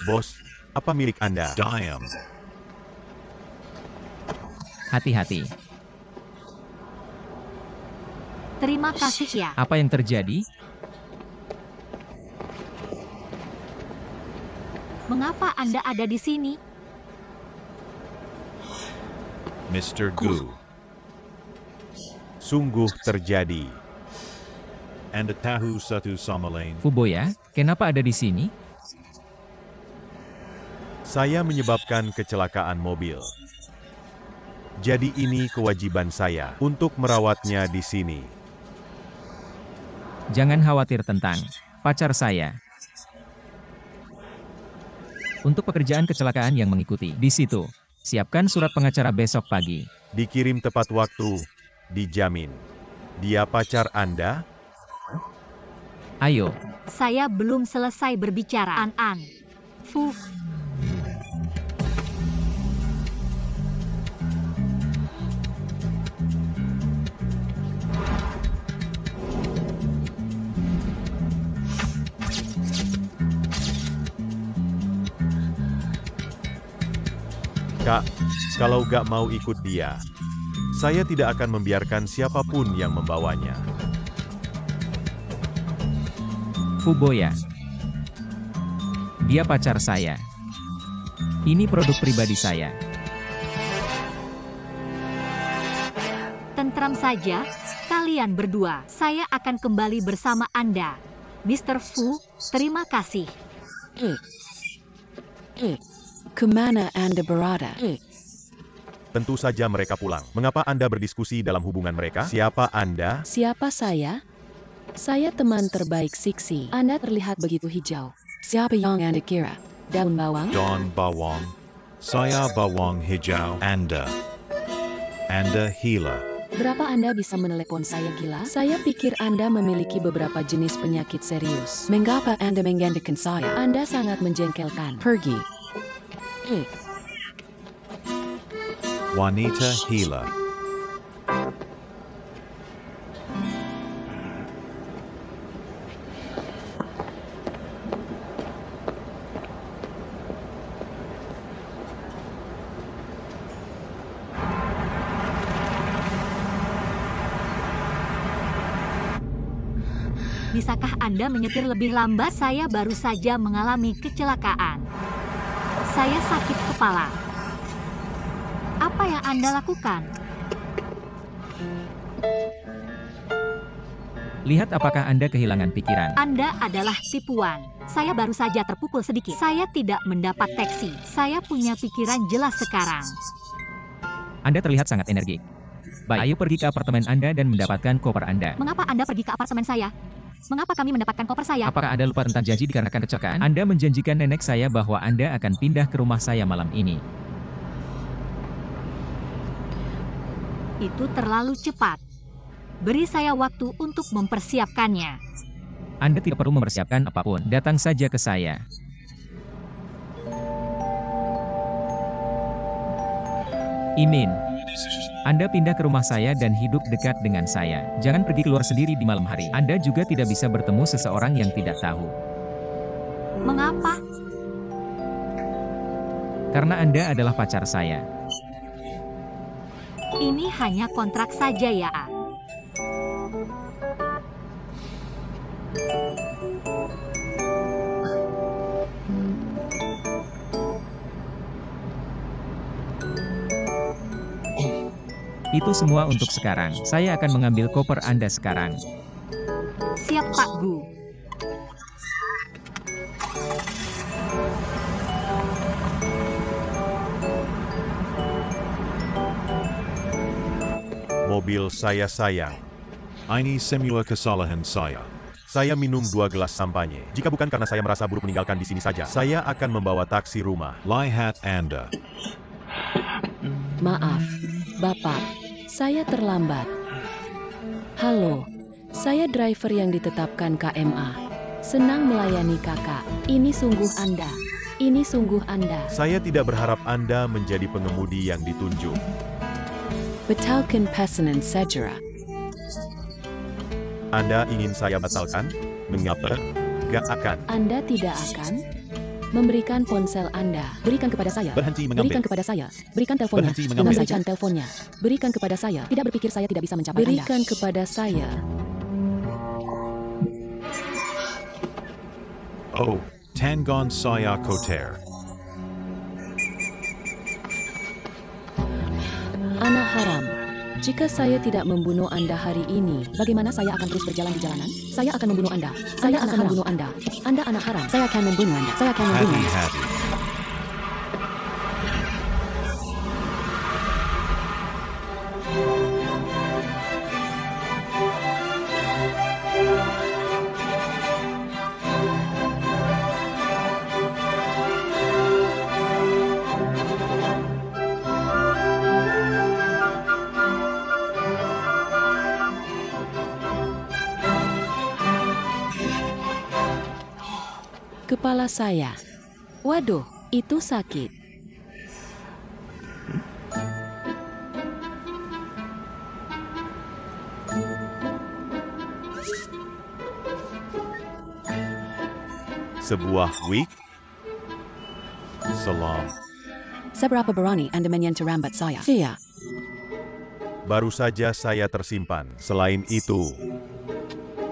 Speaker 2: Bos, apa milik Anda?
Speaker 4: Diam.
Speaker 6: Hati-hati.
Speaker 1: Terima kasih ya.
Speaker 6: Apa yang terjadi?
Speaker 1: Mengapa Anda ada di sini?
Speaker 4: Mr. Gu.
Speaker 2: Sungguh terjadi.
Speaker 4: Anda tahu satu sama lain.
Speaker 6: Fuboya, kenapa ada di sini?
Speaker 2: Saya menyebabkan kecelakaan mobil. Jadi ini kewajiban saya untuk merawatnya di sini.
Speaker 6: Jangan khawatir tentang pacar saya. Untuk pekerjaan kecelakaan yang mengikuti, di situ, siapkan surat pengacara besok pagi.
Speaker 2: Dikirim tepat waktu, dijamin. Dia pacar Anda?
Speaker 6: Ayo,
Speaker 1: Saya belum selesai berbicara. An. Fu.
Speaker 2: Kak, kalau gak mau ikut dia, saya tidak akan membiarkan siapapun yang membawanya.
Speaker 6: Fuboya. Dia pacar saya. Ini produk pribadi saya.
Speaker 1: Tentram saja, kalian berdua. Saya akan kembali bersama Anda. Mr. Fu, terima kasih.
Speaker 5: Kemana Anda berada?
Speaker 2: Tentu saja mereka pulang. Mengapa Anda berdiskusi dalam hubungan mereka? Siapa Anda?
Speaker 5: Siapa saya? Saya teman terbaik Siksi. Anda terlihat begitu hijau. Siapa yang Anda kira? Daun bawang?
Speaker 4: Don Bawang. Saya Bawang Hijau. Anda Hila.
Speaker 5: Berapa Anda bisa menelepon saya gila? Saya pikir Anda memiliki beberapa jenis penyakit serius. Mengapa Anda menggantikan saya? Anda sangat menjengkelkan. Pergi.
Speaker 4: Wanita Hila.
Speaker 1: Bisakah Anda menyetir lebih lambat? Saya baru saja mengalami kecelakaan. Saya sakit kepala. Apa yang Anda lakukan?
Speaker 6: Lihat apakah Anda kehilangan pikiran.
Speaker 1: Anda adalah tipuan. Saya baru saja terpukul sedikit. Saya tidak mendapat taksi. Saya punya pikiran jelas sekarang.
Speaker 6: Anda terlihat sangat energik. Baik, ayo pergi ke apartemen Anda dan mendapatkan koper Anda.
Speaker 1: Mengapa Anda pergi ke apartemen saya? Mengapa kami mendapatkan koper saya?
Speaker 6: Apakah Anda lupa tentang janji dikarenakan kecelakaan? Anda menjanjikan nenek saya bahwa Anda akan pindah ke rumah saya malam ini.
Speaker 1: Itu terlalu cepat. Beri saya waktu untuk mempersiapkannya.
Speaker 6: Anda tidak perlu mempersiapkan apapun. Datang saja ke saya. Imin. Anda pindah ke rumah saya dan hidup dekat dengan saya. Jangan pergi keluar sendiri di malam hari. Anda juga tidak bisa bertemu seseorang yang tidak tahu.
Speaker 1: Mengapa?
Speaker 6: Karena Anda adalah pacar saya.
Speaker 1: Ini hanya kontrak saja ya.
Speaker 6: Itu semua untuk sekarang. Saya akan mengambil koper Anda sekarang.
Speaker 1: Siap Pak Gu.
Speaker 2: Mobil saya sayang.
Speaker 4: Ini semua kesalahan saya.
Speaker 2: Saya minum 2 gelas sampanye. Jika bukan karena saya merasa buruk meninggalkan di sini saja, saya akan membawa taksi rumah.
Speaker 4: Lihat Anda.
Speaker 5: Maaf, Bapak. Saya terlambat. Halo, saya driver yang ditetapkan KMA. Senang melayani kakak. Ini sungguh Anda. Ini sungguh Anda.
Speaker 2: Saya tidak berharap Anda menjadi pengemudi yang ditunjuk.
Speaker 5: Batalkan pesanan segera.
Speaker 2: Anda ingin saya batalkan? Mengapa? Gak akan.
Speaker 5: Anda tidak akan memberikan ponsel Anda. Berikan kepada saya.
Speaker 4: Berhenti mengambil.
Speaker 5: Berikan kepada saya. Berikan teleponnya.
Speaker 4: Berhenti mengambil.
Speaker 5: Berikan teleponnya. Berikan kepada saya. Tidak berpikir saya tidak bisa mencapai Anda. Berikan kepada saya.
Speaker 4: Oh, Tangon saya Koter.
Speaker 5: Anak haram. Jika saya tidak membunuh Anda hari ini, bagaimana saya akan terus berjalan di jalanan? Saya akan membunuh Anda. Saya akan membunuh Anda. Anda anak haram. Saya akan membunuh Anda. Saya akan membunuh Anda.
Speaker 4: Hattie.
Speaker 5: Kepala saya. Waduh, itu sakit.
Speaker 2: Sebuah wig?
Speaker 4: Salam.
Speaker 7: Seberapa berani Anda menyentuh rambut saya?
Speaker 5: Iya.
Speaker 2: Baru saja saya tersimpan. Selain itu,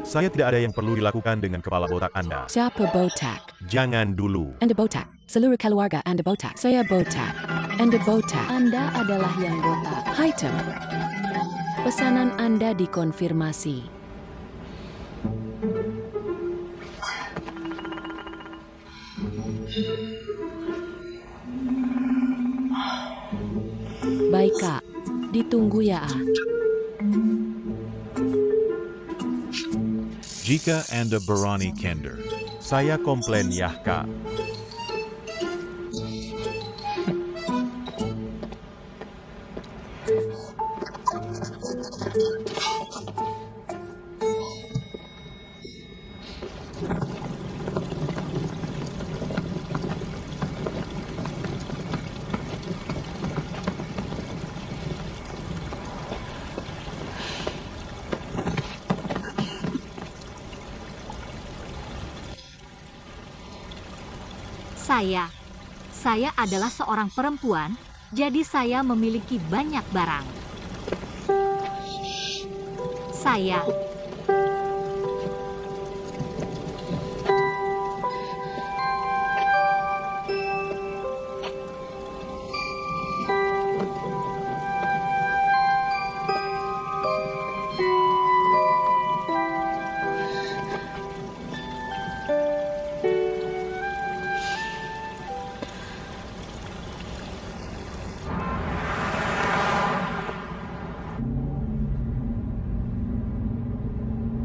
Speaker 2: saya tidak ada yang perlu dilakukan dengan kepala botak Anda.
Speaker 5: Siapa botak?
Speaker 2: Jangan dulu.
Speaker 7: Anda botak. Seluruh keluarga Anda botak.
Speaker 5: Saya botak. Anda botak. Anda adalah yang botak. Item. Pesanan Anda dikonfirmasi. Baik, Kak. Ditunggu ya, Ah.
Speaker 4: Jika Anda berani Kender.
Speaker 2: Saya komplain ya, Kak.
Speaker 1: Saya adalah seorang perempuan, jadi saya memiliki banyak barang. Saya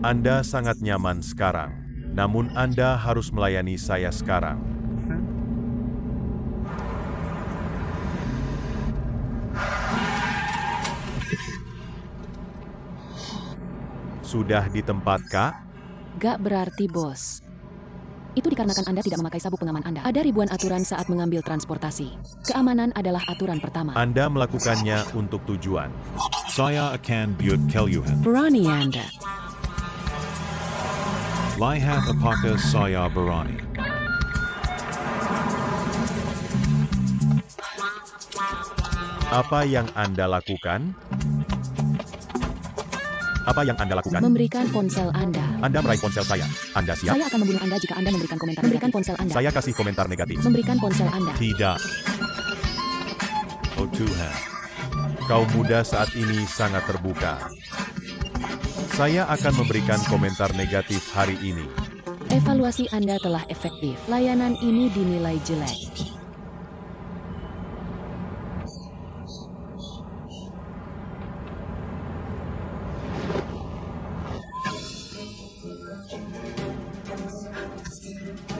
Speaker 2: Anda sangat nyaman sekarang, namun Anda harus melayani saya sekarang. Sudah di tempat, Kak?
Speaker 5: Gak berarti, bos. Itu dikarenakan Anda tidak memakai sabuk pengaman Anda. Ada ribuan aturan saat mengambil transportasi. Keamanan adalah aturan pertama.
Speaker 2: Anda melakukannya untuk tujuan.
Speaker 4: Saya akan buat kalian.
Speaker 5: Berani Anda.
Speaker 4: Lihat apakah saya berani.
Speaker 2: Apa yang Anda lakukan? Apa yang Anda lakukan?
Speaker 5: Memberikan ponsel Anda.
Speaker 2: Anda meraih ponsel saya. Anda siap?
Speaker 5: Saya akan membunuh Anda jika Anda memberikan komentar negatif. Ponsel Anda.
Speaker 2: Saya kasih komentar negatif.
Speaker 5: Memberikan ponsel Anda.
Speaker 4: Tidak. Oh Tuhan.
Speaker 2: Kaum muda saat ini sangat terbuka. Saya akan memberikan komentar negatif hari ini.
Speaker 5: Evaluasi Anda telah efektif. Layanan ini dinilai jelek.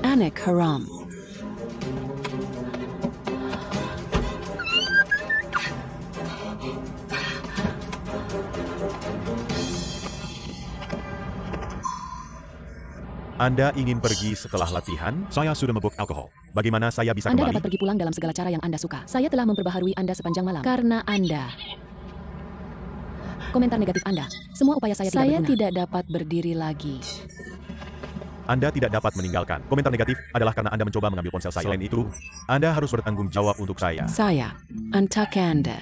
Speaker 5: Anak haram.
Speaker 2: Anda ingin pergi setelah latihan?
Speaker 4: Saya sudah mabuk alkohol.
Speaker 2: Bagaimana saya bisa
Speaker 5: Anda
Speaker 2: kembali?
Speaker 5: dapat pergi pulang dalam segala cara yang Anda suka. Saya telah memperbaharui Anda sepanjang malam. Karena Anda. Komentar negatif Anda. Semua upaya saya tidak berguna. Saya tidak dapat berdiri lagi.
Speaker 2: Anda tidak dapat meninggalkan. Komentar negatif adalah karena Anda mencoba mengambil ponsel saya. Selain itu, Anda harus bertanggung jawab untuk saya.
Speaker 5: Saya. Antak Anda.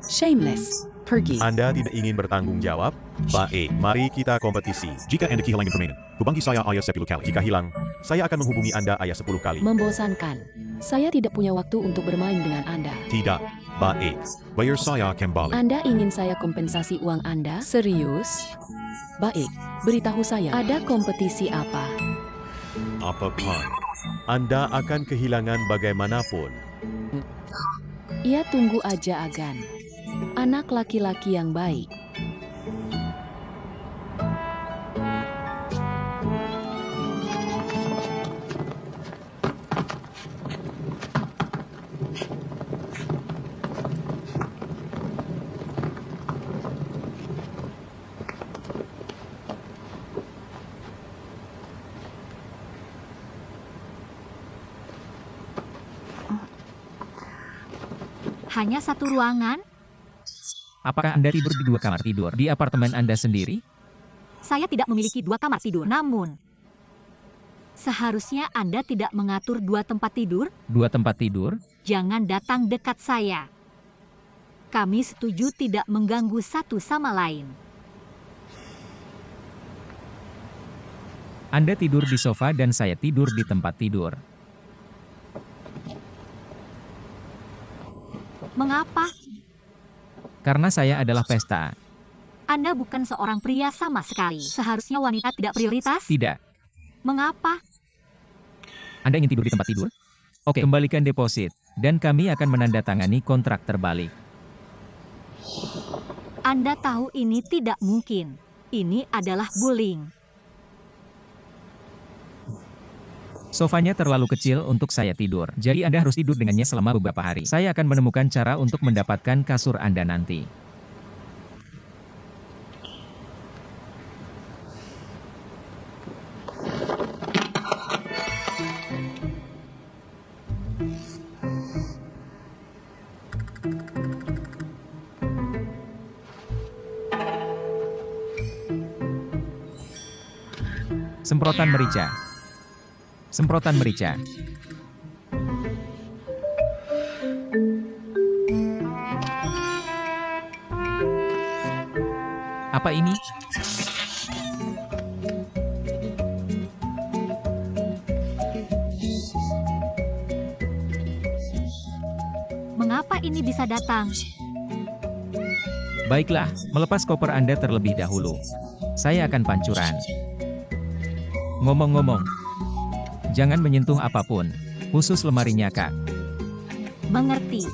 Speaker 5: Shameless. Pergi.
Speaker 2: Anda tidak ingin bertanggung jawab? Baik, mari kita kompetisi.
Speaker 4: Jika Anda kehilangan permainan, hubungi saya ayah 10 kali.
Speaker 2: Jika hilang, saya akan menghubungi Anda ayah 10 kali.
Speaker 5: Membosankan. Saya tidak punya waktu untuk bermain dengan Anda.
Speaker 4: Tidak. Baik. Bayar saya kembali.
Speaker 5: Anda ingin saya kompensasi uang Anda? Serius? Baik, beritahu saya, ada kompetisi apa?
Speaker 4: Apapun.
Speaker 2: Anda akan kehilangan bagaimanapun.
Speaker 5: Ia tunggu aja Agan. Anak laki-laki yang baik.
Speaker 1: Hanya satu ruangan?
Speaker 6: Apakah Anda tidur di 2 kamar tidur di apartemen Anda sendiri?
Speaker 1: Saya tidak memiliki 2 kamar tidur. Namun, seharusnya Anda tidak mengatur 2 tempat tidur.
Speaker 6: 2 tempat tidur?
Speaker 1: Jangan datang dekat saya. Kami setuju tidak mengganggu satu sama lain.
Speaker 6: Anda tidur di sofa dan saya tidur di tempat tidur.
Speaker 1: Mengapa?
Speaker 6: Karena saya adalah pesta.
Speaker 1: Anda bukan seorang pria sama sekali. Seharusnya wanita tidak prioritas?
Speaker 6: Tidak.
Speaker 1: Mengapa?
Speaker 6: Anda ingin tidur di tempat tidur? Oke, kembalikan deposit, dan kami akan menandatangani kontrak terbalik.
Speaker 1: Anda tahu ini tidak mungkin. Ini adalah bullying.
Speaker 6: Sofanya terlalu kecil untuk saya tidur, jadi Anda harus tidur dengannya selama beberapa hari. Saya akan menemukan cara untuk mendapatkan kasur Anda nanti. Semprotan merica. Semprotan merica. Apa ini?
Speaker 1: Mengapa ini bisa datang?
Speaker 6: Baiklah, melepas koper Anda terlebih dahulu. Saya akan pancuran. Ngomong-ngomong, jangan menyentuh apapun, khusus lemarinya, Kak.
Speaker 1: Mengerti.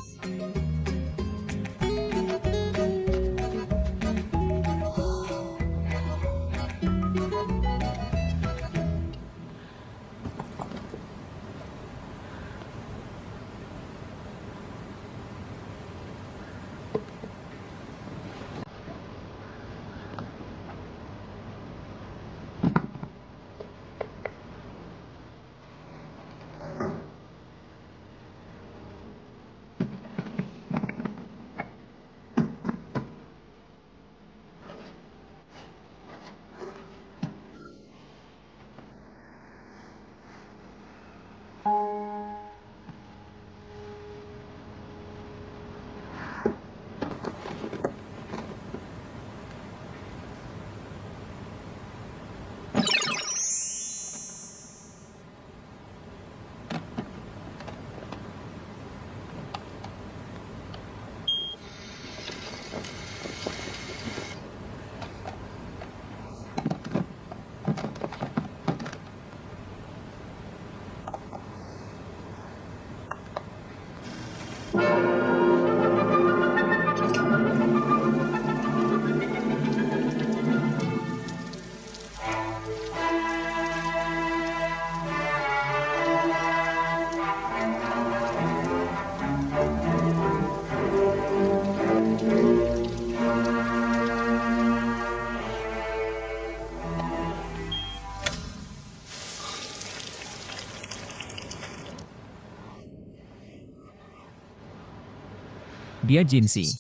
Speaker 6: Dia Jinsi.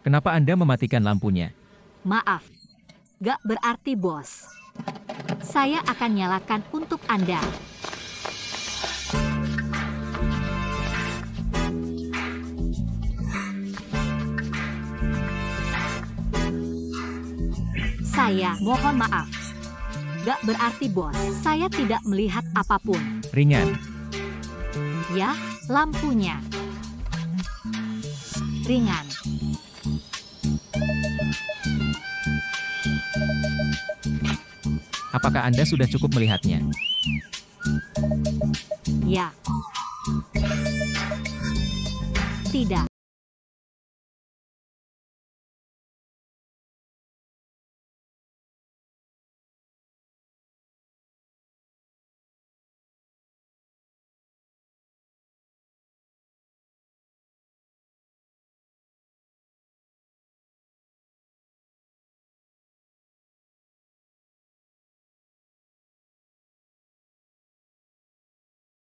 Speaker 6: Kenapa Anda mematikan lampunya?
Speaker 1: Maaf. Gak berarti, bos. Saya akan nyalakan untuk Anda. Saya mohon maaf. Gak berarti, bos. Saya tidak melihat apapun.
Speaker 6: Ringan.
Speaker 1: Ya, lampunya. ringan.
Speaker 6: Apakah Anda sudah cukup melihatnya?
Speaker 1: Ya. Tidak.